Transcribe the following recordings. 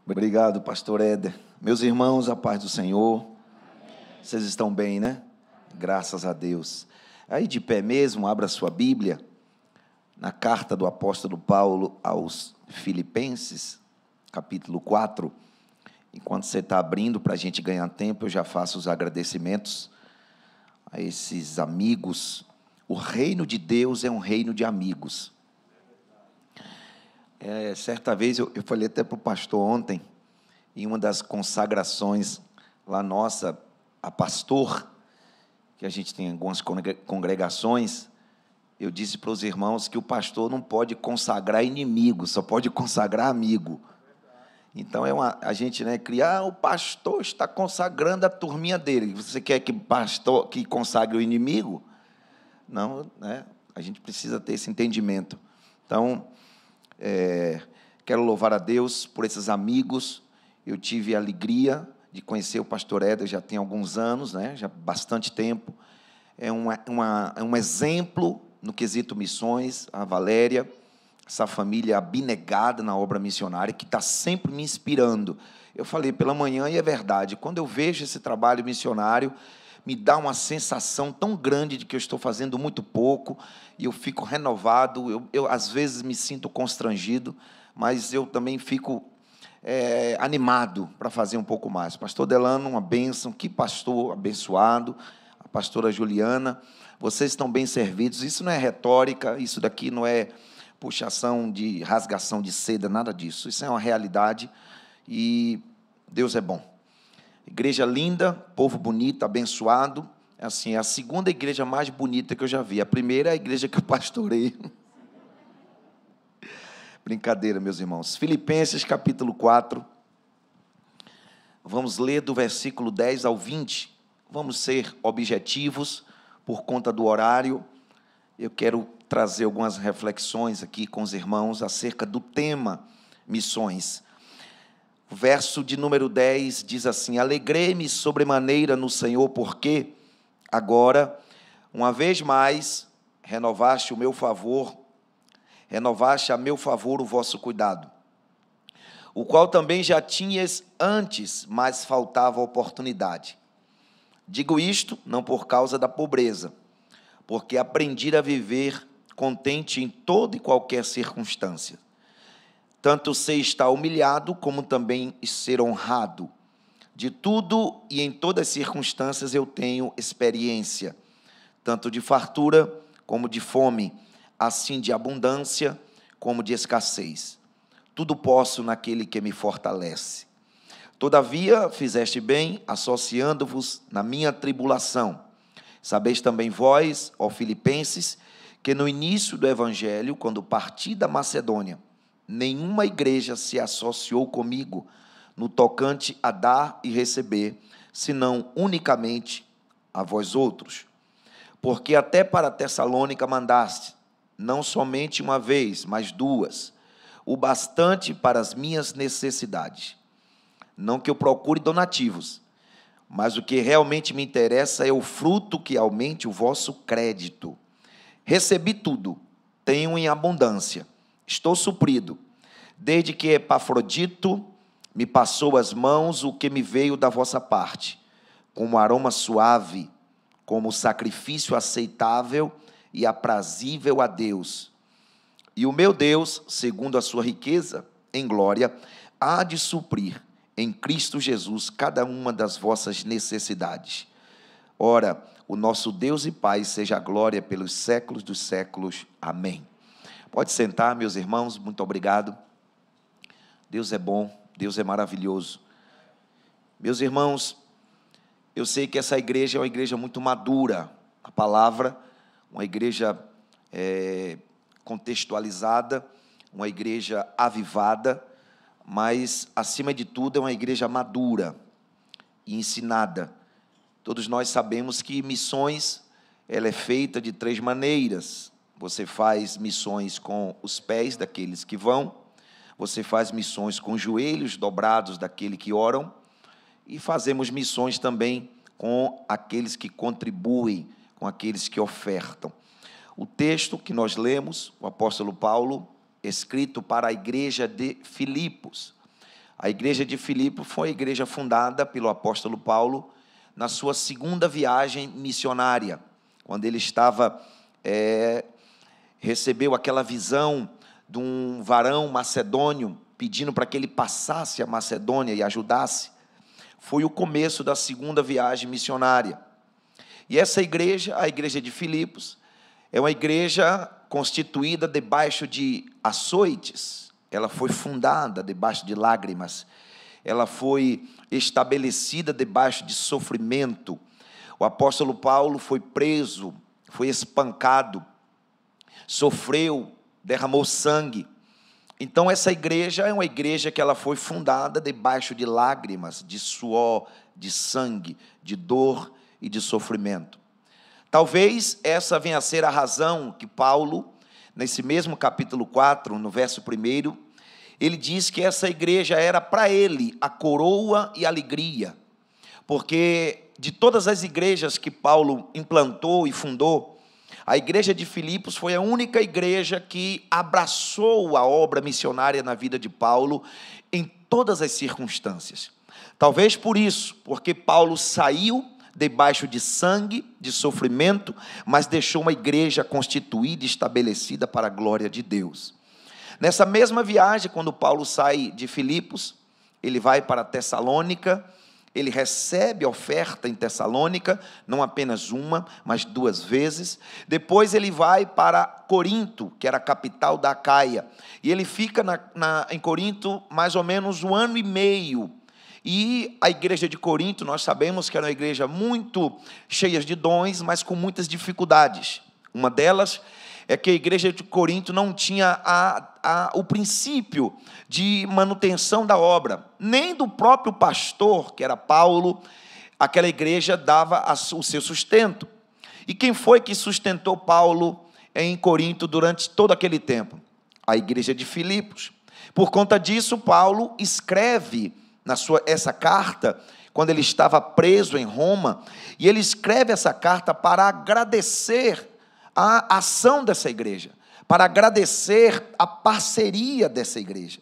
Obrigado, pastor Éder. Meus irmãos, a paz do Senhor. Vocês estão bem, né? Graças a Deus. Aí de pé mesmo, abra sua Bíblia, na carta do apóstolo Paulo aos Filipenses, capítulo 4. Enquanto você está abrindo, para a gente ganhar tempo, eu já faço os agradecimentos a esses amigos. O reino de Deus é um reino de amigos. Certa vez, eu falei até para o pastor ontem, em uma das consagrações lá nossa, a pastor, que a gente tem algumas congregações, eu disse para os irmãos que o pastor não pode consagrar inimigo, só pode consagrar amigo. Então, a gente criar, o pastor está consagrando a turminha dele. Você quer que o pastor que consagre o inimigo? Não, né? A gente precisa ter esse entendimento. Então, quero louvar a Deus por esses amigos. Eu tive a alegria de conhecer o pastor Éder já tem alguns anos, né? Já bastante tempo. É um exemplo no quesito missões, a Valéria, essa família abnegada na obra missionária, que está sempre me inspirando. Eu falei pela manhã, e é verdade, quando eu vejo esse trabalho missionário, me dá uma sensação tão grande de que eu estou fazendo muito pouco, e eu fico renovado, eu às vezes me sinto constrangido, mas eu também fico animado para fazer um pouco mais. Pastor Delano, uma bênção, que pastor abençoado, a pastora Juliana, vocês estão bem servidos. Isso não é retórica, isso daqui não é puxação de rasgação de seda, nada disso, isso é uma realidade, e Deus é bom. Igreja linda, povo bonito, abençoado. Assim, é a segunda igreja mais bonita que eu já vi. A primeira é a igreja que eu pastorei. Brincadeira, meus irmãos. Filipenses, capítulo 4. Vamos ler do versículo 10 ao 20. Vamos ser objetivos por conta do horário. Eu quero trazer algumas reflexões aqui com os irmãos acerca do tema missões. O verso de número 10 diz assim: alegrei-me sobremaneira no Senhor, porque agora, uma vez mais, renovaste a meu favor o vosso cuidado, o qual também já tinhas antes, mas faltava oportunidade. Digo isto não por causa da pobreza, porque aprendi a viver contente em toda e qualquer circunstância. Tanto sei estar humilhado, como também ser honrado. De tudo e em todas as circunstâncias eu tenho experiência, tanto de fartura como de fome, assim de abundância como de escassez. Tudo posso naquele que me fortalece. Todavia fizeste bem, associando-vos na minha tribulação. Sabeis também vós, ó Filipenses, que no início do Evangelho, quando parti da Macedônia, nenhuma igreja se associou comigo no tocante a dar e receber, senão unicamente a vós outros. Porque até para Tessalônica mandaste, não somente uma vez, mas duas, o bastante para as minhas necessidades. Não que eu procure donativos, mas o que realmente me interessa é o fruto que aumente o vosso crédito. Recebi tudo, tenho em abundância, estou suprido, desde que Epafrodito me passou as mãos o que me veio da vossa parte, como aroma suave, como sacrifício aceitável e aprazível a Deus. E o meu Deus, segundo a sua riqueza em glória, há de suprir em Cristo Jesus cada uma das vossas necessidades. Ora, o nosso Deus e Pai seja a glória pelos séculos dos séculos. Amém. Pode sentar, meus irmãos, muito obrigado. Deus é bom, Deus é maravilhoso. Meus irmãos, eu sei que essa igreja é uma igreja muito madura, a palavra, uma igreja contextualizada, uma igreja avivada, mas, acima de tudo, é uma igreja madura e ensinada. Todos nós sabemos que missões, ela é feita de 3 maneiras. Você faz missões com os pés daqueles que vão, você faz missões com os joelhos dobrados daqueles que oram, e fazemos missões também com aqueles que contribuem, com aqueles que ofertam. O texto que nós lemos, o apóstolo Paulo, escrito para a igreja de Filipos. A igreja de Filipos foi a igreja fundada pelo apóstolo Paulo na sua segunda viagem missionária, quando ele recebeu aquela visão de um varão macedônio pedindo para que ele passasse a Macedônia e ajudasse. Foi o começo da segunda viagem missionária. E essa igreja, a igreja de Filipos, é uma igreja constituída debaixo de açoites. Ela foi fundada debaixo de lágrimas. Ela foi estabelecida debaixo de sofrimento. O apóstolo Paulo foi preso, foi espancado, sofreu, derramou sangue. Então essa igreja é uma igreja que ela foi fundada debaixo de lágrimas, de suor, de sangue, de dor e de sofrimento. Talvez essa venha a ser a razão que Paulo, nesse mesmo capítulo 4, no verso 1, ele diz que essa igreja era para ele a coroa e a alegria, porque de todas as igrejas que Paulo implantou e fundou, a igreja de Filipos foi a única igreja que abraçou a obra missionária na vida de Paulo em todas as circunstâncias. Talvez por isso, porque Paulo saiu debaixo de sangue, de sofrimento, mas deixou uma igreja constituída e estabelecida para a glória de Deus. Nessa mesma viagem, quando Paulo sai de Filipos, ele vai para Tessalônica. Ele recebe oferta em Tessalônica, não apenas uma, mas 2 vezes. Depois ele vai para Corinto, que era a capital da Acaia. E ele fica em Corinto mais ou menos 1 ano e meio. E a igreja de Corinto, nós sabemos que era uma igreja muito cheia de dons, mas com muitas dificuldades. Uma delas é que a igreja de Corinto não tinha o princípio de manutenção da obra, nem do próprio pastor, que era Paulo. Aquela igreja dava o seu sustento. E quem foi que sustentou Paulo em Corinto durante todo aquele tempo? A igreja de Filipos. Por conta disso, Paulo escreve essa carta, quando ele estava preso em Roma, e ele escreve essa carta para agradecer a ação dessa igreja, para agradecer a parceria dessa igreja.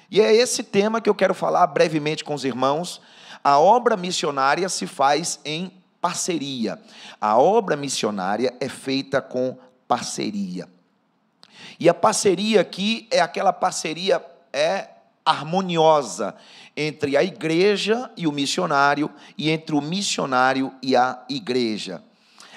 E é esse tema que eu quero falar brevemente com os irmãos. A obra missionária se faz em parceria. A obra missionária é feita com parceria. E a parceria aqui é aquela parceria harmoniosa entre a igreja e o missionário, e entre o missionário e a igreja.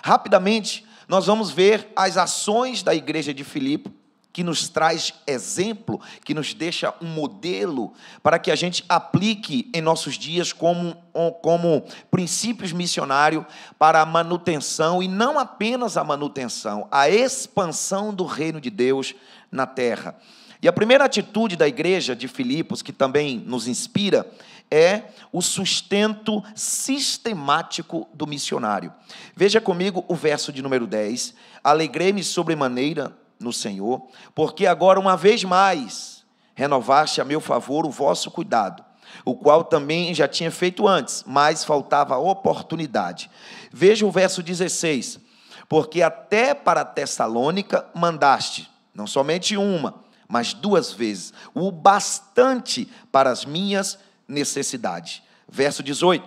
Rapidamente, nós vamos ver as ações da igreja de Filipe, que nos traz exemplo, que nos deixa um modelo para que a gente aplique em nossos dias como princípios missionários para a manutenção, e não apenas a manutenção, a expansão do reino de Deus na terra. E a primeira atitude da igreja de Filipos, que também nos inspira, é o sustento sistemático do missionário. Veja comigo o verso de número 10. Alegrei-me sobremaneira no Senhor, porque agora uma vez mais renovaste a meu favor o vosso cuidado, o qual também já tinha feito antes, mas faltava oportunidade. Veja o verso 16. Porque até para Tessalônica mandaste, não somente uma, mas 2 vezes, o bastante para as minhas necessidades. Verso 18.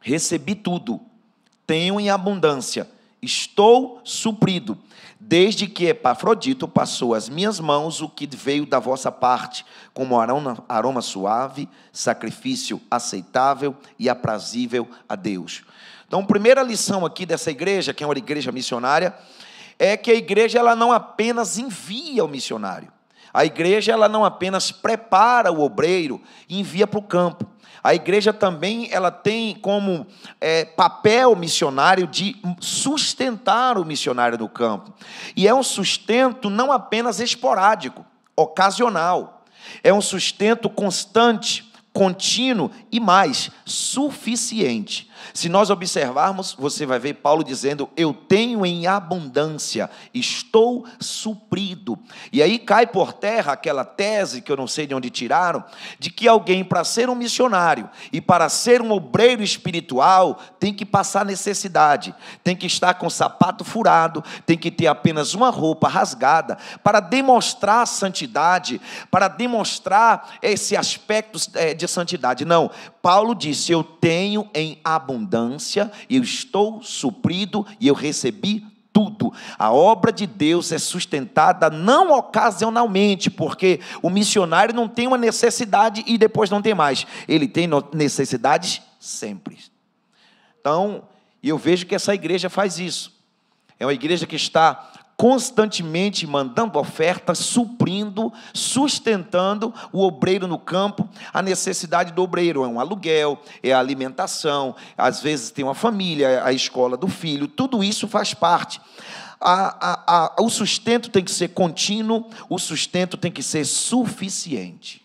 Recebi tudo, tenho em abundância, estou suprido, desde que Epafrodito passou às minhas mãos o que veio da vossa parte, como aroma suave, sacrifício aceitável e aprazível a Deus. Então, a primeira lição aqui dessa igreja, que é uma igreja missionária, é que a igreja ela não apenas envia o missionário. A igreja ela não apenas prepara o obreiro e envia para o campo. A igreja também ela tem como papel missionário de sustentar o missionário no campo. E é um sustento não apenas esporádico, ocasional. É um sustento constante, contínuo e mais, suficiente. Se nós observarmos, você vai ver Paulo dizendo: eu tenho em abundância, estou suprido. E aí cai por terra aquela tese, que eu não sei de onde tiraram, de que alguém, para ser um missionário e para ser um obreiro espiritual, tem que passar necessidade, tem que estar com o sapato furado, tem que ter apenas uma roupa rasgada, para demonstrar santidade, para demonstrar esse aspecto de santidade. Não, Paulo disse: eu tenho em abundância, eu estou suprido e eu recebi tudo. A obra de Deus é sustentada não ocasionalmente, porque o missionário não tem uma necessidade e depois não tem mais. Ele tem necessidades sempre. Então, eu vejo que essa igreja faz isso. É uma igreja que está constantemente mandando ofertas, suprindo, sustentando o obreiro no campo. A necessidade do obreiro é um aluguel, é a alimentação, às vezes tem uma família, a escola do filho, tudo isso faz parte. O sustento tem que ser contínuo, o sustento tem que ser suficiente.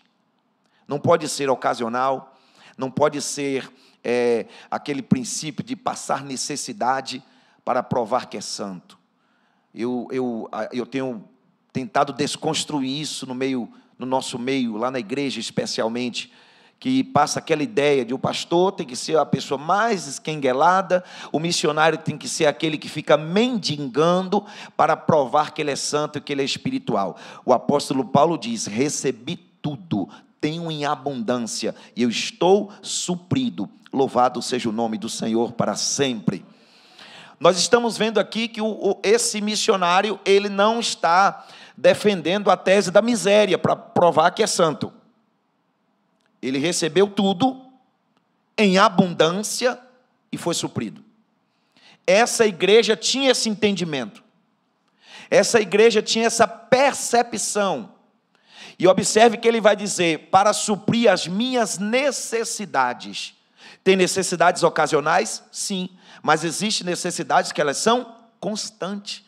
Não pode ser ocasional, não pode ser aquele princípio de passar necessidade para provar que é santo. Eu tenho tentado desconstruir isso no nosso meio, lá na igreja especialmente, que passa aquela ideia de o pastor tem que ser a pessoa mais esquenguelada, o missionário tem que ser aquele que fica mendigando para provar que ele é santo e que ele é espiritual. O apóstolo Paulo diz: recebi tudo, tenho em abundância, e eu estou suprido. Louvado seja o nome do Senhor para sempre. Nós estamos vendo aqui que esse missionário, ele não está defendendo a tese da miséria para provar que é santo. Ele recebeu tudo em abundância e foi suprido. Essa igreja tinha esse entendimento. Essa igreja tinha essa percepção. E observe que ele vai dizer: para suprir as minhas necessidades. Tem necessidades ocasionais? Sim. Mas existem necessidades que elas são constantes.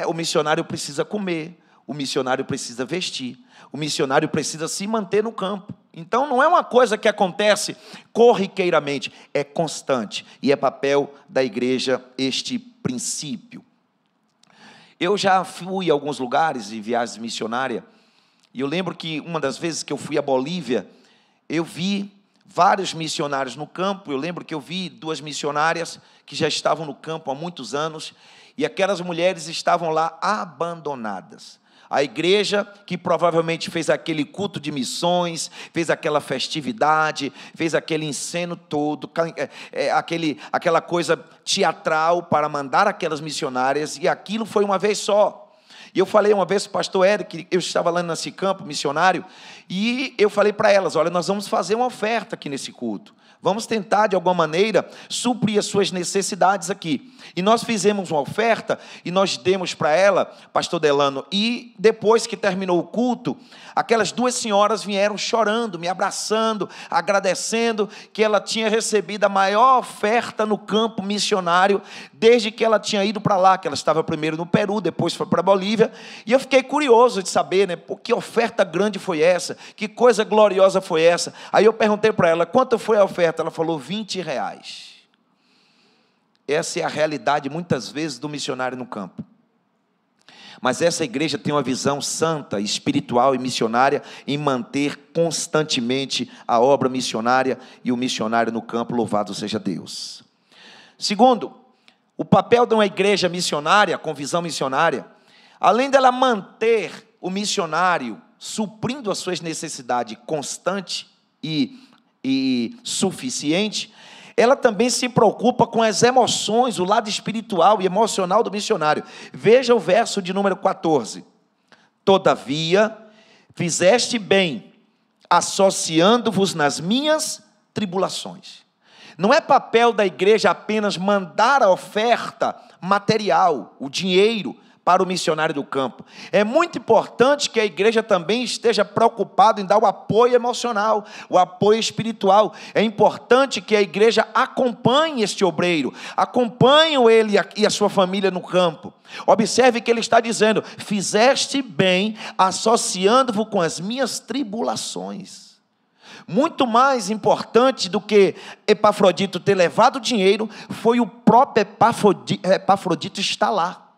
O missionário precisa comer, o missionário precisa vestir, o missionário precisa se manter no campo. Então não é uma coisa que acontece corriqueiramente, é constante. E é papel da igreja este princípio. Eu já fui a alguns lugares em viagens missionárias, e eu lembro que uma das vezes que eu fui à Bolívia, eu vi vários missionários no campo. Eu lembro que eu vi 2 missionárias que já estavam no campo há muitos anos, e aquelas mulheres estavam lá abandonadas. A igreja, que provavelmente fez aquele culto de missões, fez aquela festividade, fez aquele enceno todo, aquela coisa teatral para mandar aquelas missionárias, e aquilo foi uma vez só. E eu falei uma vez para o pastor Eric, eu estava lá nesse campo missionário, e eu falei para elas: olha, nós vamos fazer uma oferta aqui nesse culto. Vamos tentar, de alguma maneira, suprir as suas necessidades aqui. E nós fizemos uma oferta, e nós demos para ela, pastor Delano, e depois que terminou o culto, aquelas 2 senhoras vieram chorando, me abraçando, agradecendo que ela tinha recebido a maior oferta no campo missionário, desde que ela tinha ido para lá, que ela estava primeiro no Peru, depois foi para a Bolívia, e eu fiquei curioso de saber, né, que oferta grande foi essa, que coisa gloriosa foi essa. Aí eu perguntei para ela: quanto foi a oferta? Ela falou: R$20. Essa é a realidade, muitas vezes, do missionário no campo. Mas essa igreja tem uma visão santa, espiritual e missionária em manter constantemente a obra missionária e o missionário no campo. Louvado seja Deus. Segundo, o papel de uma igreja missionária, com visão missionária, além dela manter o missionário suprindo as suas necessidades constante e suficiente, ela também se preocupa com as emoções, o lado espiritual e emocional do missionário. Veja o verso de número 14. Todavia, fizeste bem, associando-vos nas minhas tribulações. Não é papel da igreja apenas mandar a oferta material, o dinheiro, para o missionário do campo. É muito importante que a igreja também esteja preocupada em dar o apoio emocional, o apoio espiritual. É importante que a igreja acompanhe este obreiro, acompanhe ele e a sua família no campo. Observe que ele está dizendo: fizeste bem, associando-vos com as minhas tribulações. Muito mais importante do que Epafrodito ter levado o dinheiro, foi o próprio Epafrodito estar lá.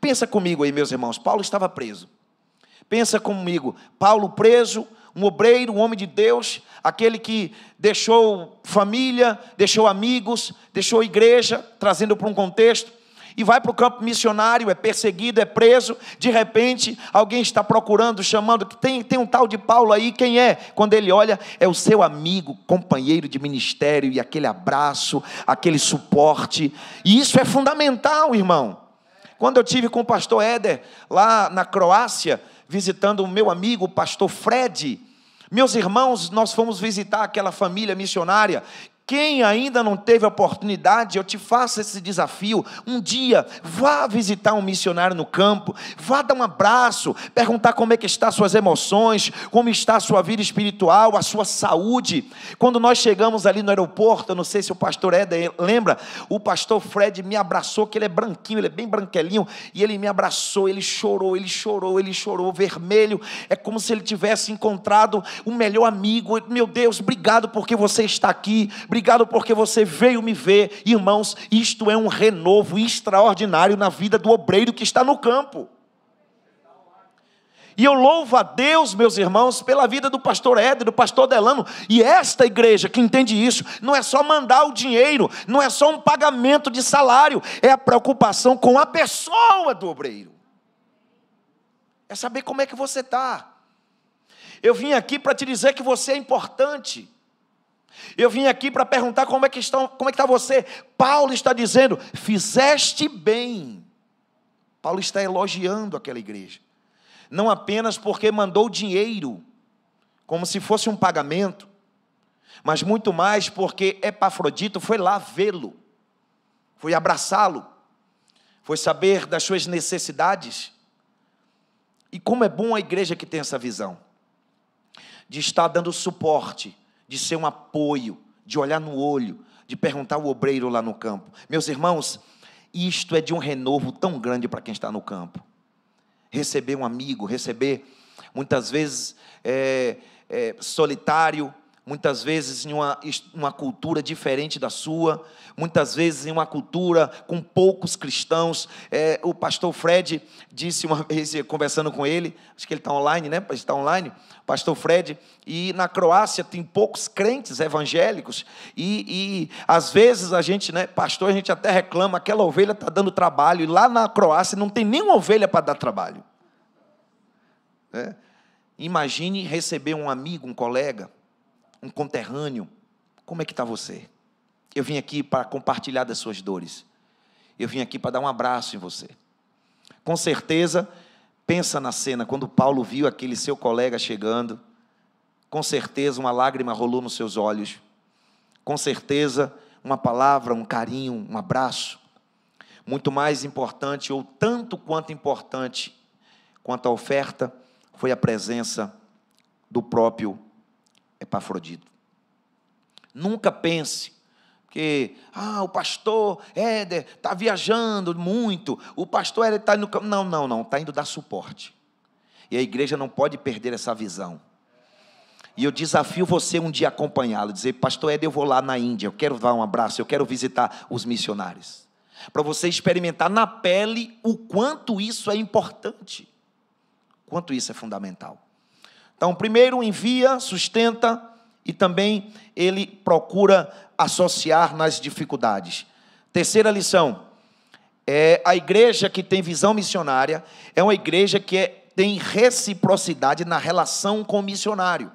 Pensa comigo aí, meus irmãos, Paulo estava preso. Pensa comigo, Paulo preso, um obreiro, um homem de Deus, aquele que deixou família, deixou amigos, deixou igreja, trazendo para um contexto, e vai para o campo missionário, é perseguido, é preso. De repente, alguém está procurando, chamando, que tem um tal de Paulo aí, quem é? Quando ele olha, é o seu amigo, companheiro de ministério, e aquele abraço, aquele suporte, e isso é fundamental, irmão. Quando eu tive com o pastor Éder, lá na Croácia, visitando o meu amigo, o pastor Fred, meus irmãos, nós fomos visitar aquela família missionária. Quem ainda não teve a oportunidade, eu te faço esse desafio, um dia, vá visitar um missionário no campo, vá dar um abraço, perguntar como é que estão as suas emoções, como está a sua vida espiritual, a sua saúde. Quando nós chegamos ali no aeroporto, eu não sei se o pastor Éder lembra, o pastor Fred me abraçou, que ele é branquinho, ele é bem branquelinho, e ele me abraçou, ele chorou, vermelho, é como se ele tivesse encontrado o melhor amigo. Meu Deus, obrigado porque você está aqui, obrigado porque você veio me ver. Irmãos, isto é um renovo extraordinário na vida do obreiro que está no campo. E eu louvo a Deus, meus irmãos, pela vida do pastor Éder, do pastor Delano. E esta igreja que entende isso, não é só mandar o dinheiro, não é só um pagamento de salário, é a preocupação com a pessoa do obreiro. É saber como é que você está. Eu vim aqui para te dizer que você é importante. Eu vim aqui para perguntar como é que está você. Paulo está dizendo, fizeste bem. Paulo está elogiando aquela igreja. Não apenas porque mandou dinheiro, como se fosse um pagamento, mas muito mais porque Epafrodito foi lá vê-lo, foi abraçá-lo, foi saber das suas necessidades. E como é bom a igreja que tem essa visão, de estar dando suporte, de ser um apoio, de olhar no olho, de perguntar ao obreiro lá no campo. Meus irmãos, isto é de um renovo tão grande para quem está no campo. Receber um amigo, receber, muitas vezes, solitário, muitas vezes em uma cultura diferente da sua, muitas vezes em uma cultura com poucos cristãos. O pastor Fred disse uma vez, conversando com ele, acho que ele está online, né? Está online, pastor Fred, e na Croácia tem poucos crentes evangélicos, e às vezes a gente, né, pastor, a gente até reclama, aquela ovelha está dando trabalho, e lá na Croácia não tem nenhuma ovelha para dar trabalho. Imagine receber um amigo, um colega, um conterrâneo. Como é que está você? Eu vim aqui para compartilhar das suas dores. Eu vim aqui para dar um abraço em você. Com certeza, pensa na cena, quando Paulo viu aquele seu colega chegando, com certeza uma lágrima rolou nos seus olhos. Com certeza, uma palavra, um carinho, um abraço. Muito mais importante, ou tanto quanto importante, quanto a oferta, foi a presença do próprio Epafrodito. Nunca pense que o pastor Éder está viajando muito, o pastor Éder está indo... Não, está indo dar suporte. E a igreja não pode perder essa visão. E eu desafio você um dia a acompanhá-lo, dizer, pastor Éder, eu vou lá na Índia, eu quero dar um abraço, eu quero visitar os missionários. Para você experimentar na pele o quanto isso é importante, quanto isso é fundamental. Então, primeiro envia, sustenta, e também ele procura associar nas dificuldades. Terceira lição, a igreja que tem visão missionária é uma igreja que tem reciprocidade na relação com o missionário.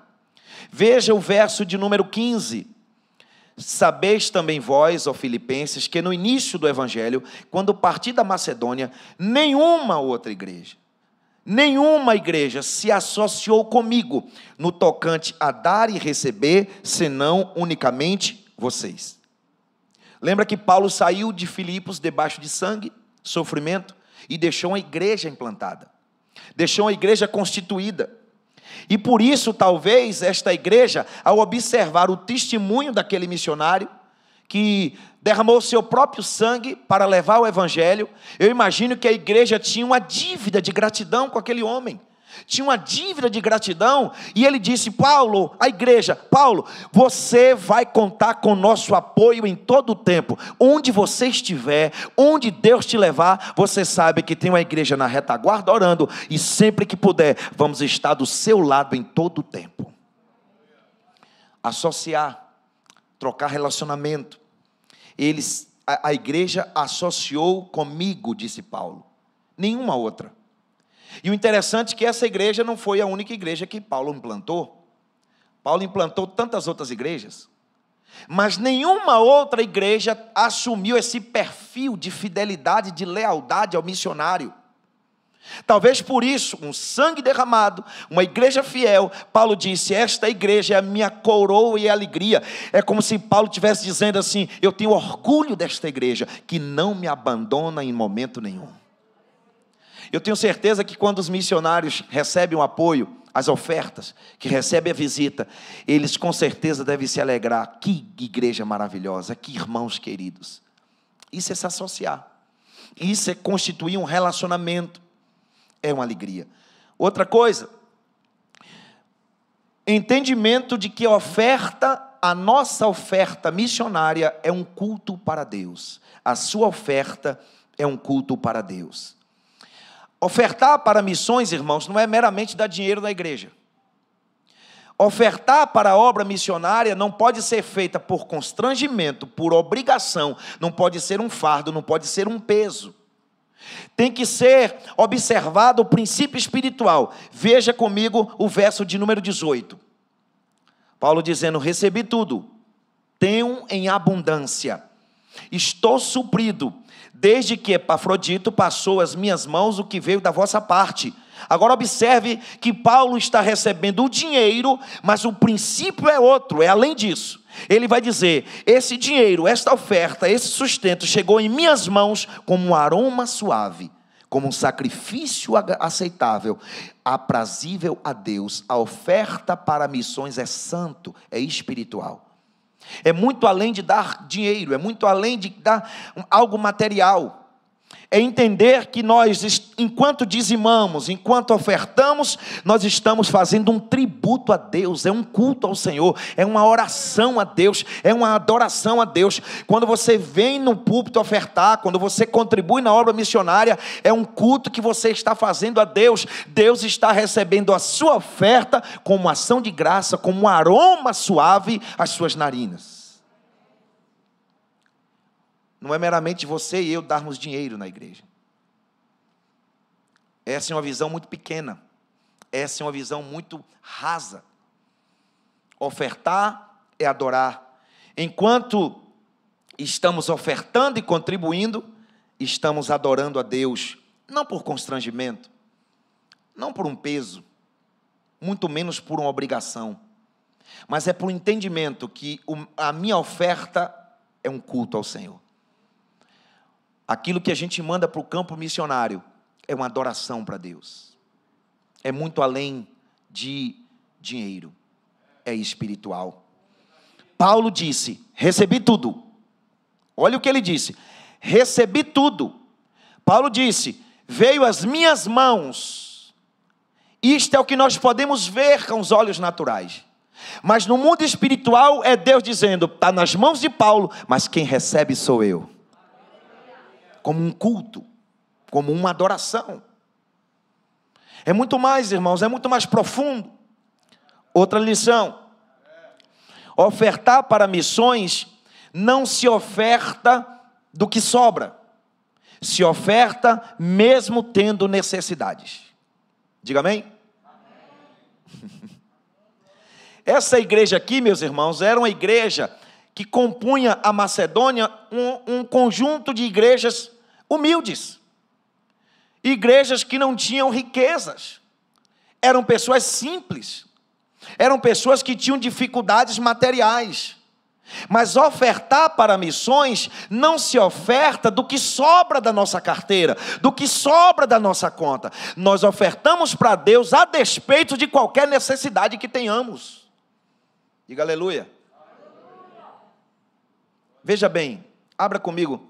Veja o verso de número 15. Sabeis também vós, ó Filipenses, que no início do evangelho, quando parti da Macedônia, nenhuma igreja se associou comigo no tocante a dar e receber, senão unicamente vocês. Lembra que Paulo saiu de Filipos debaixo de sangue, sofrimento, e deixou uma igreja implantada, deixou uma igreja constituída. E por isso, talvez, esta igreja, ao observar o testemunho daquele missionário, que derramou seu próprio sangue para levar o evangelho, eu imagino que a igreja tinha uma dívida de gratidão com aquele homem. tinha uma dívida de gratidão, e ele disse: Paulo, a igreja, Paulo, você vai contar com nosso apoio em todo o tempo, onde você estiver, onde Deus te levar, você sabe que tem uma igreja na retaguarda orando, e sempre que puder, vamos estar do seu lado em todo o tempo. Associar, trocar relacionamento, a igreja associou comigo, disse Paulo, nenhuma outra. E o interessante é que essa igreja não foi a única igreja que Paulo implantou. Paulo implantou tantas outras igrejas, mas nenhuma outra igreja assumiu esse perfil de fidelidade, de lealdade ao missionário. Talvez por isso, um sangue derramado, uma igreja fiel, Paulo disse: esta igreja é a minha coroa e alegria. É como se Paulo estivesse dizendo assim: eu tenho orgulho desta igreja, que não me abandona em momento nenhum. Eu tenho certeza que quando os missionários recebem o apoio, as ofertas, que recebem a visita, eles com certeza devem se alegrar. Que igreja maravilhosa, que irmãos queridos. Isso é se associar, isso é constituir um relacionamento, é uma alegria. Outra coisa, entendimento de que a nossa oferta missionária é um culto para Deus. A sua oferta é um culto para Deus. Ofertar para missões, irmãos, não é meramente dar dinheiro na igreja. Ofertar para a obra missionária não pode ser feita por constrangimento, por obrigação, não pode ser um fardo, não pode ser um peso. Tem que ser observado o princípio espiritual. Veja comigo o verso de número 18. Paulo dizendo: recebi tudo, tenho em abundância, estou suprido, desde que Epafrodito passou às minhas mãos o que veio da vossa parte. Agora observe que Paulo está recebendo o dinheiro, mas o princípio é outro, é além disso. Ele vai dizer: esse dinheiro, esta oferta, esse sustento chegou em minhas mãos como um aroma suave, como um sacrifício aceitável, aprazível a Deus. A oferta para missões é santo, é espiritual. É muito além de dar dinheiro, é muito além de dar algo material. É entender que nós, enquanto dizimamos, enquanto ofertamos, nós estamos fazendo um tributo a Deus, é um culto ao Senhor, é uma oração a Deus, é uma adoração a Deus. Quando você vem no púlpito ofertar, quando você contribui na obra missionária, é um culto que você está fazendo a Deus. Deus está recebendo a sua oferta como ação de graça, como um aroma suave às suas narinas. Não é meramente você e eu darmos dinheiro na igreja. Essa é uma visão muito pequena. Essa é uma visão muito rasa. Ofertar é adorar. Enquanto estamos ofertando e contribuindo, estamos adorando a Deus. Não por constrangimento, não por um peso, muito menos por uma obrigação. Mas é por entendimento que a minha oferta é um culto ao Senhor. Aquilo que a gente manda para o campo missionário é uma adoração para Deus. É muito além de dinheiro. É espiritual. Paulo disse: recebi tudo. Olha o que ele disse: recebi tudo. Paulo disse: veio às minhas mãos. Isto é o que nós podemos ver com os olhos naturais. Mas no mundo espiritual é Deus dizendo: está nas mãos de Paulo, mas quem recebe sou eu. Como um culto, como uma adoração. É muito mais, irmãos, é muito mais profundo. Outra lição: ofertar para missões não se oferta do que sobra, se oferta mesmo tendo necessidades. Diga amém? Amém. Essa igreja aqui, meus irmãos, era uma igreja que compunha a Macedônia, um conjunto de igrejas humildes, igrejas que não tinham riquezas, eram pessoas simples, eram pessoas que tinham dificuldades materiais. Mas ofertar para missões não se oferta do que sobra da nossa carteira, do que sobra da nossa conta. Nós ofertamos para Deus a despeito de qualquer necessidade que tenhamos. Diga aleluia. Veja bem, abra comigo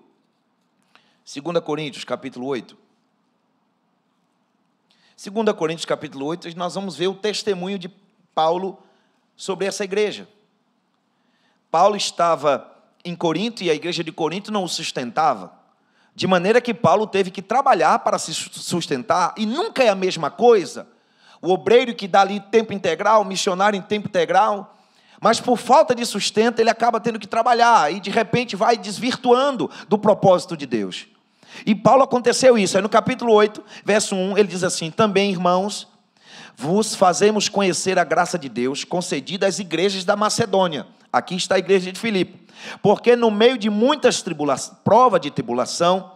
2 Coríntios, capítulo 8. 2 Coríntios capítulo 8, nós vamos ver o testemunho de Paulo sobre essa igreja. Paulo estava em Corinto e a igreja de Corinto não o sustentava, de maneira que Paulo teve que trabalhar para se sustentar, e nunca é a mesma coisa o obreiro que dá ali tempo integral, o missionário em tempo integral, mas por falta de sustento ele acaba tendo que trabalhar, e de repente vai desvirtuando do propósito de Deus. E Paulo aconteceu isso. Aí no capítulo 8, verso 1, ele diz assim: também, irmãos, vos fazemos conhecer a graça de Deus concedida às igrejas da Macedônia. Aqui está a igreja de Filipe. Porque no meio de muitas provas de tribulação,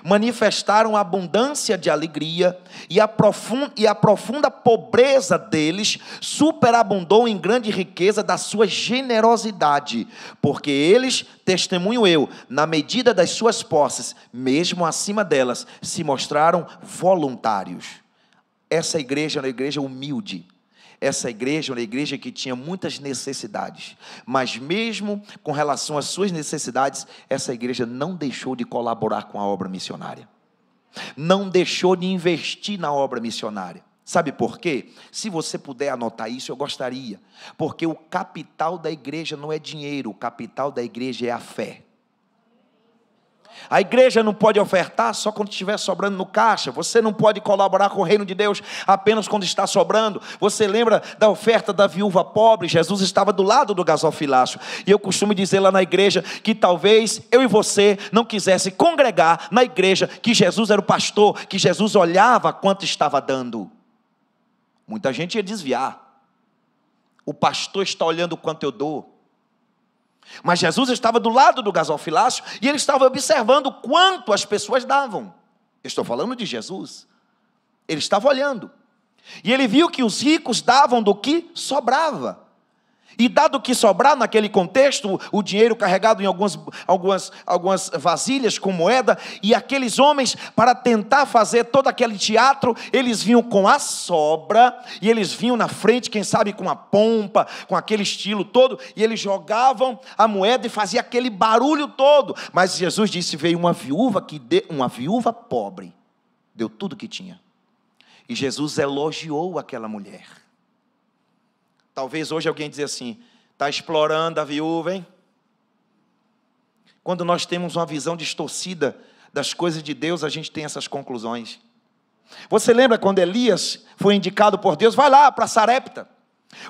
manifestaram abundância de alegria, e a profunda pobreza deles superabundou em grande riqueza da sua generosidade, porque eles, testemunho eu, na medida das suas posses, mesmo acima delas, se mostraram voluntários. Essa igreja era uma igreja humilde. Essa igreja era uma igreja que tinha muitas necessidades, mas mesmo com relação às suas necessidades, essa igreja não deixou de colaborar com a obra missionária, não deixou de investir na obra missionária. Sabe por quê? Se você puder anotar isso, eu gostaria, porque o capital da igreja não é dinheiro, o capital da igreja é a fé. A igreja não pode ofertar só quando estiver sobrando no caixa. Você não pode colaborar com o reino de Deus apenas quando está sobrando. Você lembra da oferta da viúva pobre? Jesus estava do lado do gasofilácio. E eu costumo dizer lá na igreja que talvez eu e você não quisesse congregar na igreja que Jesus era o pastor, que Jesus olhava quanto estava dando. Muita gente ia desviar. O pastor está olhando quanto eu dou. Mas Jesus estava do lado do gasofilácio e ele estava observando quanto as pessoas davam. Eu estou falando de Jesus. Ele estava olhando. E ele viu que os ricos davam do que sobrava. E dado que sobrar naquele contexto, o dinheiro carregado em algumas vasilhas com moeda, e aqueles homens, para tentar fazer todo aquele teatro, eles vinham com a sobra, e eles vinham na frente, quem sabe com a pompa, com aquele estilo todo, e eles jogavam a moeda e fazia aquele barulho todo. Mas Jesus disse: veio uma viúva pobre, deu tudo que tinha. E Jesus elogiou aquela mulher. Talvez hoje alguém diz assim: está explorando a viúva, hein? Quando nós temos uma visão distorcida das coisas de Deus, a gente tem essas conclusões. Você lembra quando Elias foi indicado por Deus? Vai lá para Sarepta,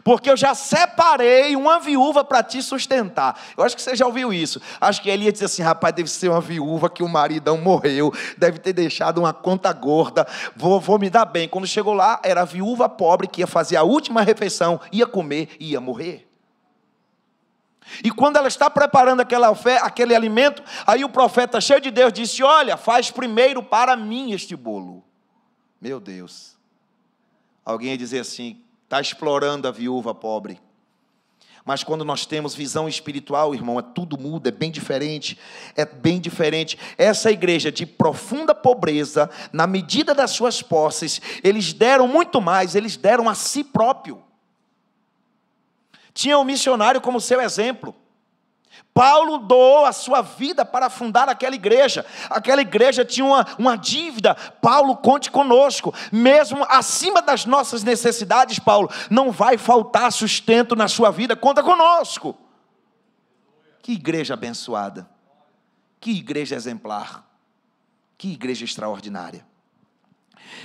porque eu já separei uma viúva para te sustentar. Eu acho que você já ouviu isso. Acho que Elias disse assim: rapaz, deve ser uma viúva que o maridão morreu, deve ter deixado uma conta gorda, vou me dar bem. Quando chegou lá, era a viúva pobre que ia fazer a última refeição, ia comer e ia morrer. E quando ela está preparando aquele alimento, aí o profeta cheio de Deus disse: olha, faz primeiro para mim este bolo. Meu Deus. Alguém ia dizer assim: está explorando a viúva pobre. Mas quando nós temos visão espiritual, irmão, tudo muda, é bem diferente. É bem diferente. Essa igreja de profunda pobreza, na medida das suas posses, eles deram muito mais, eles deram a si próprio. Tinha um missionário como seu exemplo. Paulo doou a sua vida para fundar aquela igreja. Aquela igreja tinha uma dívida. Paulo, conte conosco. Mesmo acima das nossas necessidades, Paulo, não vai faltar sustento na sua vida. Conta conosco. Que igreja abençoada. Que igreja exemplar. Que igreja extraordinária.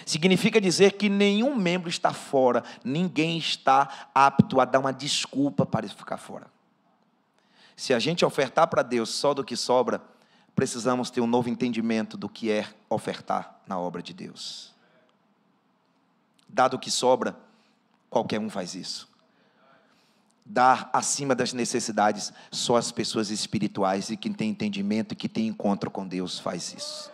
Significa dizer que nenhum membro está fora. Ninguém está apto a dar uma desculpa para ficar fora. Se a gente ofertar para Deus só do que sobra, precisamos ter um novo entendimento do que é ofertar na obra de Deus. Dado o que sobra, qualquer um faz isso. Dar acima das necessidades, só as pessoas espirituais e que têm entendimento e que têm encontro com Deus faz isso.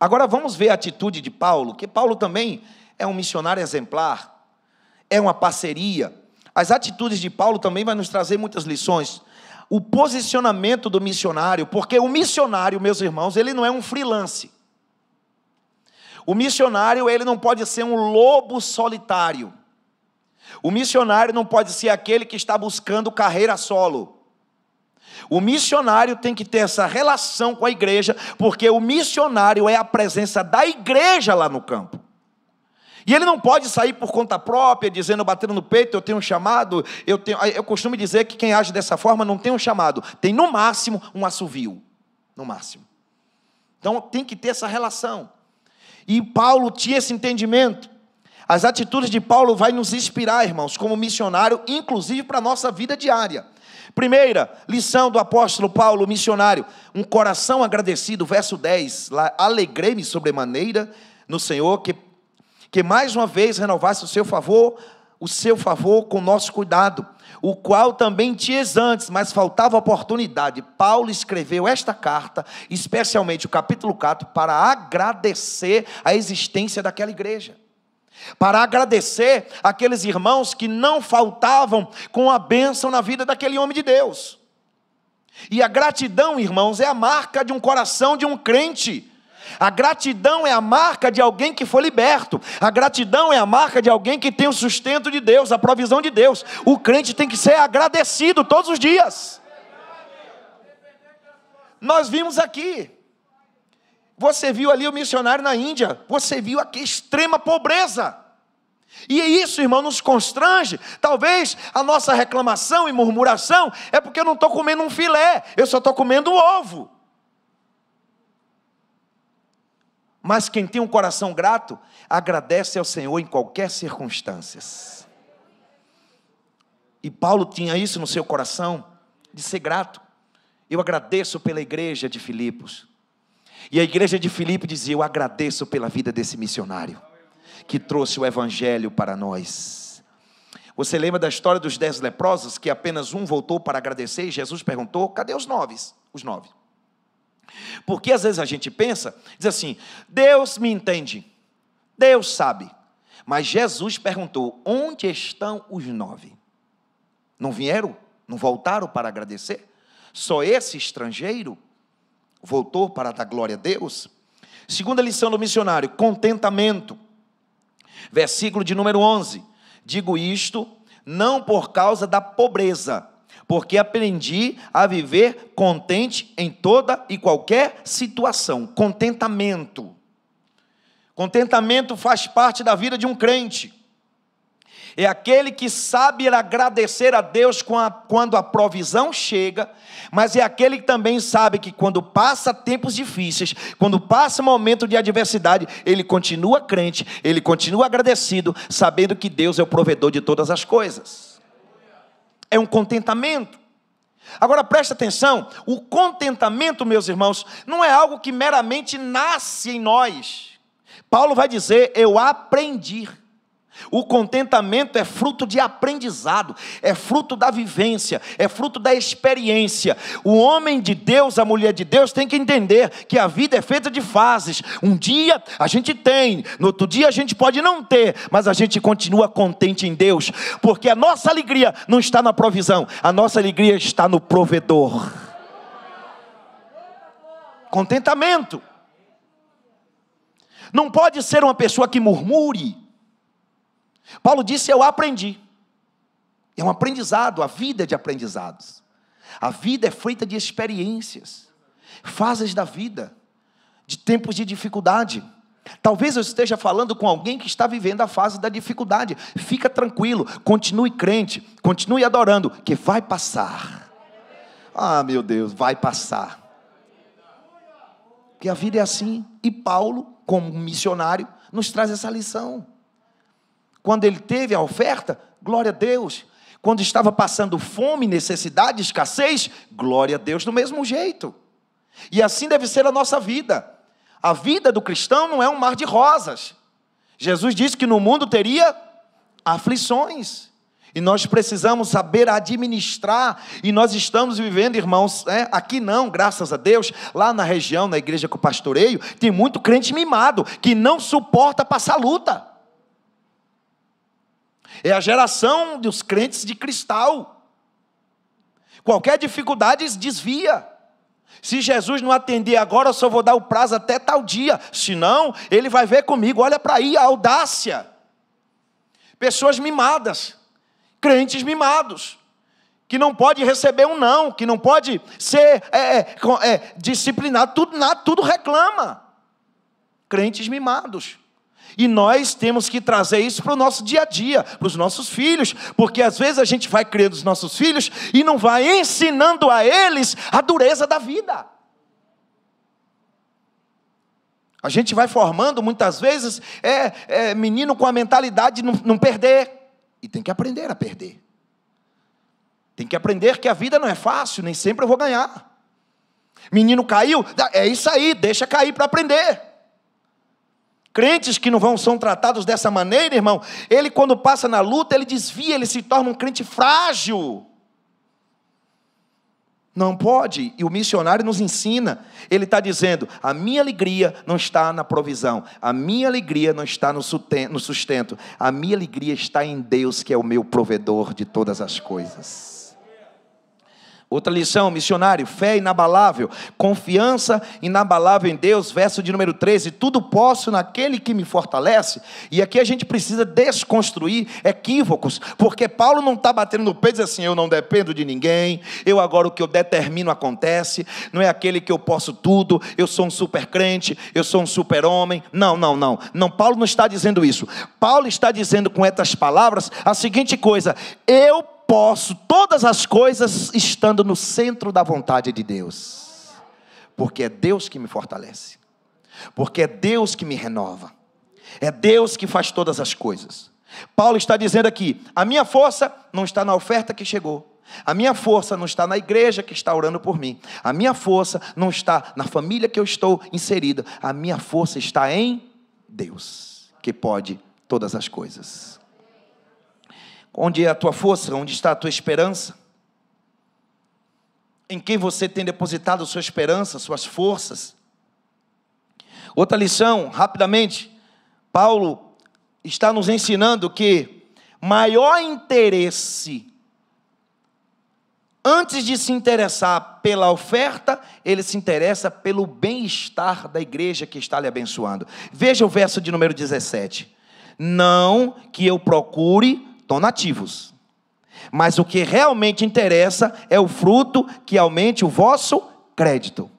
Agora vamos ver a atitude de Paulo, que Paulo também é um missionário exemplar, é uma parceria. As atitudes de Paulo também vão nos trazer muitas lições. O posicionamento do missionário, porque o missionário, meus irmãos, ele não é um freelance. O missionário, ele não pode ser um lobo solitário. O missionário não pode ser aquele que está buscando carreira solo. O missionário tem que ter essa relação com a igreja, porque o missionário é a presença da igreja lá no campo. E ele não pode sair por conta própria, dizendo, batendo no peito, eu tenho um chamado. Eu costumo dizer que quem age dessa forma não tem um chamado, tem no máximo um assovio, no máximo. Então tem que ter essa relação. E Paulo tinha esse entendimento. As atitudes de Paulo vai nos inspirar, irmãos, como missionário, inclusive para a nossa vida diária. Primeira lição do apóstolo Paulo, missionário, um coração agradecido, verso 10, lá, alegrei-me sobremaneira no Senhor, que mais uma vez renovasse o seu favor com nosso cuidado, o qual também tinhas antes, mas faltava oportunidade. Paulo escreveu esta carta, especialmente o capítulo 4, para agradecer a existência daquela igreja, para agradecer aqueles irmãos que não faltavam com a bênção na vida daquele homem de Deus. E a gratidão, irmãos, é a marca de um coração de um crente. A gratidão é a marca de alguém que foi liberto. A gratidão é a marca de alguém que tem o sustento de Deus, a provisão de Deus. O crente tem que ser agradecido todos os dias. Nós vimos aqui, você viu ali o missionário na Índia, você viu aqui extrema pobreza. E isso, irmão, nos constrange. Talvez a nossa reclamação e murmuração é porque eu não estou comendo um filé, eu só estou comendo um ovo. Mas quem tem um coração grato, agradece ao Senhor em qualquer circunstância. E Paulo tinha isso no seu coração, de ser grato. Eu agradeço pela igreja de Filipos. E a igreja de Filipe dizia, eu agradeço pela vida desse missionário, que trouxe o evangelho para nós. Você lembra da história dos 10 leprosos, que apenas um voltou para agradecer, e Jesus perguntou, cadê os 9? Os 9. Porque às vezes a gente pensa, diz assim, Deus me entende, Deus sabe. Mas Jesus perguntou, onde estão os 9? Não vieram? Não voltaram para agradecer? Só esse estrangeiro voltou para dar glória a Deus? Segunda lição do missionário, contentamento. Versículo de número 11. Digo isto não por causa da pobreza, porque aprendi a viver contente em toda e qualquer situação. Contentamento. Contentamento faz parte da vida de um crente. É aquele que sabe agradecer a Deus quando a provisão chega, mas é aquele que também sabe que quando passa tempos difíceis, quando passa momento de adversidade, ele continua crente, ele continua agradecido, sabendo que Deus é o provedor de todas as coisas. É um contentamento. Agora preste atenção, o contentamento, meus irmãos, não é algo que meramente nasce em nós. Paulo vai dizer, eu aprendi. O contentamento é fruto de aprendizado, é fruto da vivência, é fruto da experiência. O homem de Deus, a mulher de Deus tem que entender que a vida é feita de fases. Um dia a gente tem, no outro dia a gente pode não ter, mas a gente continua contente em Deus, porque a nossa alegria não está na provisão, a nossa alegria está no provedor. Contentamento. Não pode ser uma pessoa que murmure. Paulo disse, eu aprendi. É um aprendizado, a vida é de aprendizados. A vida é feita de experiências, fases da vida, de tempos de dificuldade. Talvez eu esteja falando com alguém que está vivendo a fase da dificuldade. Fica tranquilo, continue crente, continue adorando, que vai passar. Ah, meu Deus, vai passar. Porque a vida é assim. E Paulo, como missionário, nos traz essa lição. Quando ele teve a oferta, glória a Deus. Quando estava passando fome, necessidade, escassez, glória a Deus do mesmo jeito. E assim deve ser a nossa vida. A vida do cristão não é um mar de rosas. Jesus disse que no mundo teria aflições. E nós precisamos saber administrar. E nós estamos vivendo, irmãos, aqui não, graças a Deus, lá na região, na igreja que eu pastoreio, tem muito crente mimado, que não suporta passar luta. É a geração dos crentes de cristal. Qualquer dificuldade desvia. Se Jesus não atender agora, eu só vou dar o prazo até tal dia. Senão, ele vai ver comigo. Olha para aí a audácia. Pessoas mimadas. Crentes mimados. Que não pode receber um não. Que não pode ser disciplinado. Tudo reclama. Crentes mimados. E nós temos que trazer isso para o nosso dia a dia, para os nossos filhos, porque às vezes a gente vai criando os nossos filhos e não vai ensinando a eles a dureza da vida. A gente vai formando muitas vezes menino com a mentalidade de não perder, e tem que aprender a perder. Tem que aprender que a vida não é fácil, nem sempre eu vou ganhar. Menino caiu, é isso aí, deixa cair para aprender. Crentes que não são tratados dessa maneira, irmão, ele quando passa na luta, ele desvia, ele se torna um crente frágil. Não pode, e o missionário nos ensina, ele está dizendo, a minha alegria não está na provisão, a minha alegria não está no sustento, a minha alegria está em Deus, que é o meu provedor de todas as coisas. Outra lição, missionário, fé inabalável, confiança inabalável em Deus, verso de número 13, tudo posso naquele que me fortalece. E aqui a gente precisa desconstruir equívocos, porque Paulo não está batendo no peito e diz assim, eu não dependo de ninguém, eu agora o que eu determino acontece, não é aquele que eu posso tudo, eu sou um super crente, eu sou um super homem. Não, Paulo não está dizendo isso. Paulo está dizendo com essas palavras a seguinte coisa, eu posso todas as coisas estando no centro da vontade de Deus, porque é Deus que me fortalece, porque é Deus que me renova, é Deus que faz todas as coisas. Paulo está dizendo aqui, a minha força não está na oferta que chegou, a minha força não está na igreja que está orando por mim, a minha força não está na família que eu estou inserido, a minha força está em Deus, que pode todas as coisas. Onde é a tua força? Onde está a tua esperança? Em quem você tem depositado sua esperança, suas forças? Outra lição, rapidamente, Paulo está nos ensinando que maior interesse, antes de se interessar pela oferta, ele se interessa pelo bem-estar da igreja que está lhe abençoando. Veja o verso de número 17. Não que eu procure donativos, mas o que realmente interessa é o fruto que aumente o vosso crédito.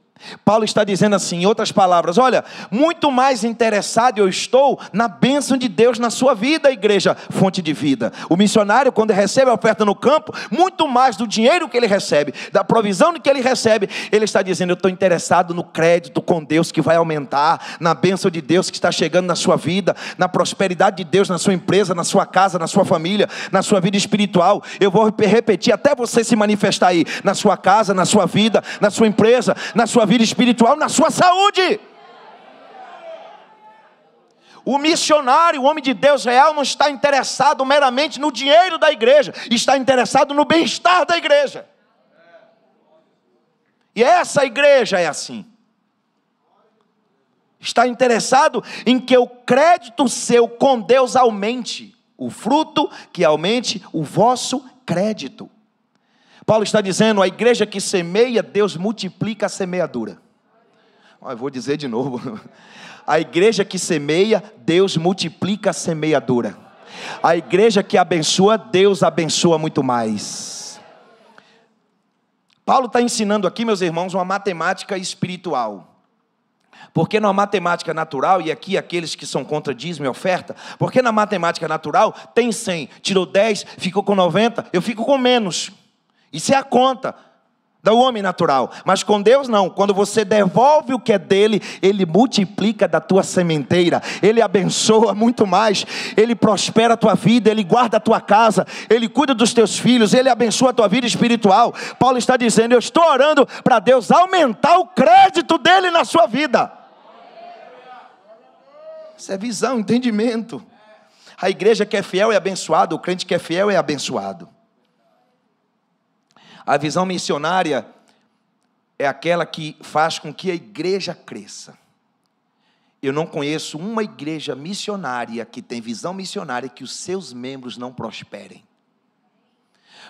Paulo está dizendo assim, em outras palavras, olha, muito mais interessado eu estou na bênção de Deus na sua vida, igreja Fonte de Vida. O missionário, quando recebe a oferta no campo, muito mais do dinheiro que ele recebe, da provisão que ele recebe, ele está dizendo, eu estou interessado no crédito com Deus que vai aumentar, na bênção de Deus que está chegando na sua vida, na prosperidade de Deus na sua empresa, na sua casa, na sua família, na sua vida espiritual. Eu vou repetir até você se manifestar aí, na sua casa, na sua vida, na sua empresa, na sua vida espiritual, na sua saúde. O missionário, o homem de Deus real, não está interessado meramente no dinheiro da igreja, está interessado no bem-estar da igreja. E essa igreja é assim. Está interessado em que o crédito seu com Deus aumente, o fruto que aumente o vosso crédito. Paulo está dizendo, a igreja que semeia, Deus multiplica a semeadura. Eu vou dizer de novo, a igreja que semeia, Deus multiplica a semeadura. A igreja que abençoa, Deus abençoa muito mais. Paulo está ensinando aqui, meus irmãos, uma matemática espiritual. Porque na matemática natural, e aqui aqueles que são contra dízimo e oferta, porque na matemática natural tem 100, tirou 10, ficou com 90, eu fico com menos. Isso é a conta do homem natural, mas com Deus não. Quando você devolve o que é dele, ele multiplica da tua sementeira, ele abençoa muito mais, ele prospera a tua vida, ele guarda a tua casa, ele cuida dos teus filhos, ele abençoa a tua vida espiritual. Paulo está dizendo, eu estou orando para Deus aumentar o crédito dele na sua vida. Isso é visão, entendimento. A igreja que é fiel é abençoada, o crente que é fiel é abençoado. A visão missionária é aquela que faz com que a igreja cresça. Eu não conheço uma igreja missionária que tem visão missionária que os seus membros não prosperem.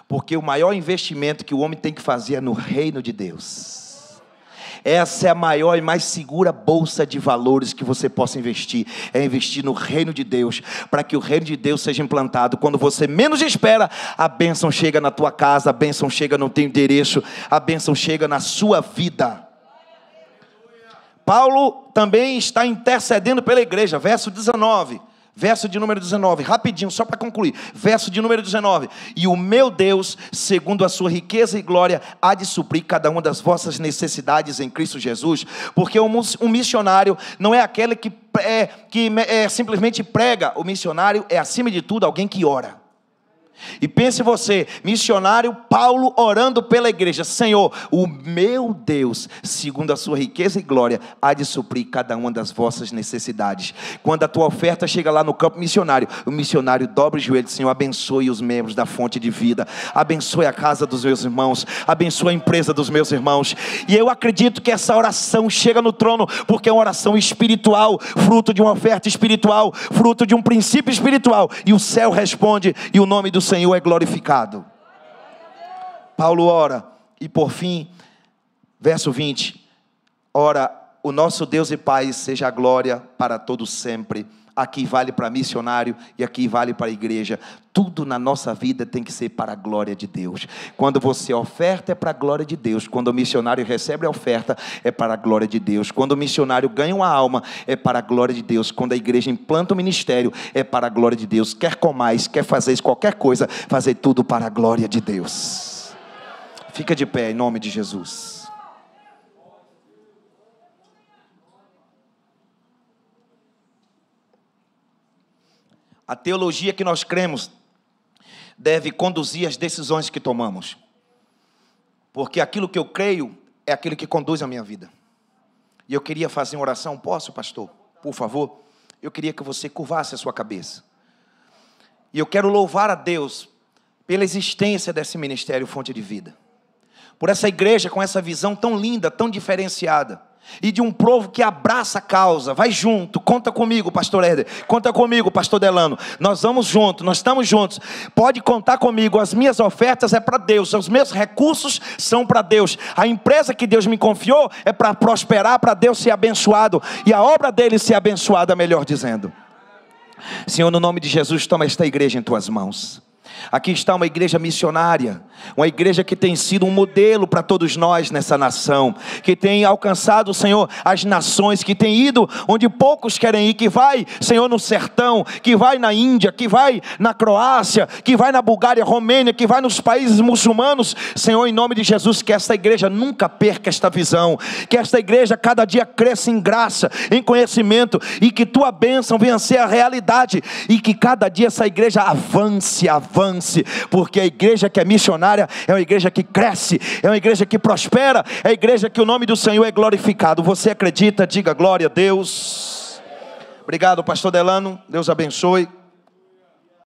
Porque o maior investimento que o homem tem que fazer é no reino de Deus. Essa é a maior e mais segura bolsa de valores que você possa investir. É investir no reino de Deus, para que o reino de Deus seja implantado. Quando você menos espera, a bênção chega na tua casa, a bênção chega no teu endereço, a bênção chega na sua vida. Paulo também está intercedendo pela igreja, verso 19. Verso de número 19, rapidinho, só para concluir. Verso de número 19. E o meu Deus, segundo a sua riqueza e glória, há de suprir cada uma das vossas necessidades em Cristo Jesus. Porque um missionário não é aquele que simplesmente prega. O missionário é, acima de tudo, alguém que ora. E pense você, missionário Paulo orando pela igreja: Senhor, o meu Deus, segundo a sua riqueza e glória, há de suprir cada uma das vossas necessidades. Quando a tua oferta chega lá no campo missionário, o missionário dobra o joelho: Senhor, abençoe os membros da fonte de vida, abençoe a casa dos meus irmãos, abençoe a empresa dos meus irmãos. E eu acredito que essa oração chega no trono, porque é uma oração espiritual, fruto de uma oferta espiritual, fruto de um princípio espiritual, e o céu responde, e o nome do Senhor é glorificado. Paulo ora, e por fim, verso 20: ora, o nosso Deus e Pai seja a glória para todos sempre. Aqui vale para missionário e aqui vale para a igreja. Tudo na nossa vida tem que ser para a glória de Deus. Quando você oferta, é para a glória de Deus. Quando o missionário recebe a oferta, é para a glória de Deus. Quando o missionário ganha uma alma, é para a glória de Deus. Quando a igreja implanta um ministério, é para a glória de Deus. Quer comais, quer fazer qualquer coisa, fazer tudo para a glória de Deus. Fica de pé em nome de Jesus. A teologia que nós cremos deve conduzir as decisões que tomamos. Porque aquilo que eu creio é aquilo que conduz a minha vida. E eu queria fazer uma oração. Posso, pastor? Por favor? Eu queria que você curvasse a sua cabeça. E eu quero louvar a Deus pela existência desse ministério Fonte de Vida. Por essa igreja com essa visão tão linda, tão diferenciada. E de um povo que abraça a causa, vai junto. Conta comigo, pastor Éder, conta comigo, pastor Delano. Nós vamos juntos, nós estamos juntos. Pode contar comigo, as minhas ofertas é para Deus, os meus recursos são para Deus. A empresa que Deus me confiou é para prosperar, para Deus ser abençoado e a obra dele ser abençoada, melhor dizendo. Senhor, no nome de Jesus, toma esta igreja em tuas mãos. Aqui está uma igreja missionária, uma igreja que tem sido um modelo para todos nós nessa nação, que tem alcançado, Senhor, as nações, que tem ido onde poucos querem ir, que vai, Senhor, no sertão, que vai na Índia, que vai na Croácia, que vai na Bulgária, Romênia, que vai nos países muçulmanos. Senhor, em nome de Jesus, que esta igreja nunca perca esta visão, que esta igreja cada dia cresça em graça, em conhecimento, e que tua bênção venha a ser a realidade, e que cada dia essa igreja avance, porque a igreja que é missionária é uma igreja que cresce, é uma igreja que prospera, é a igreja que o nome do Senhor é glorificado. Você acredita? Diga glória a Deus. Obrigado, pastor Delano, Deus abençoe.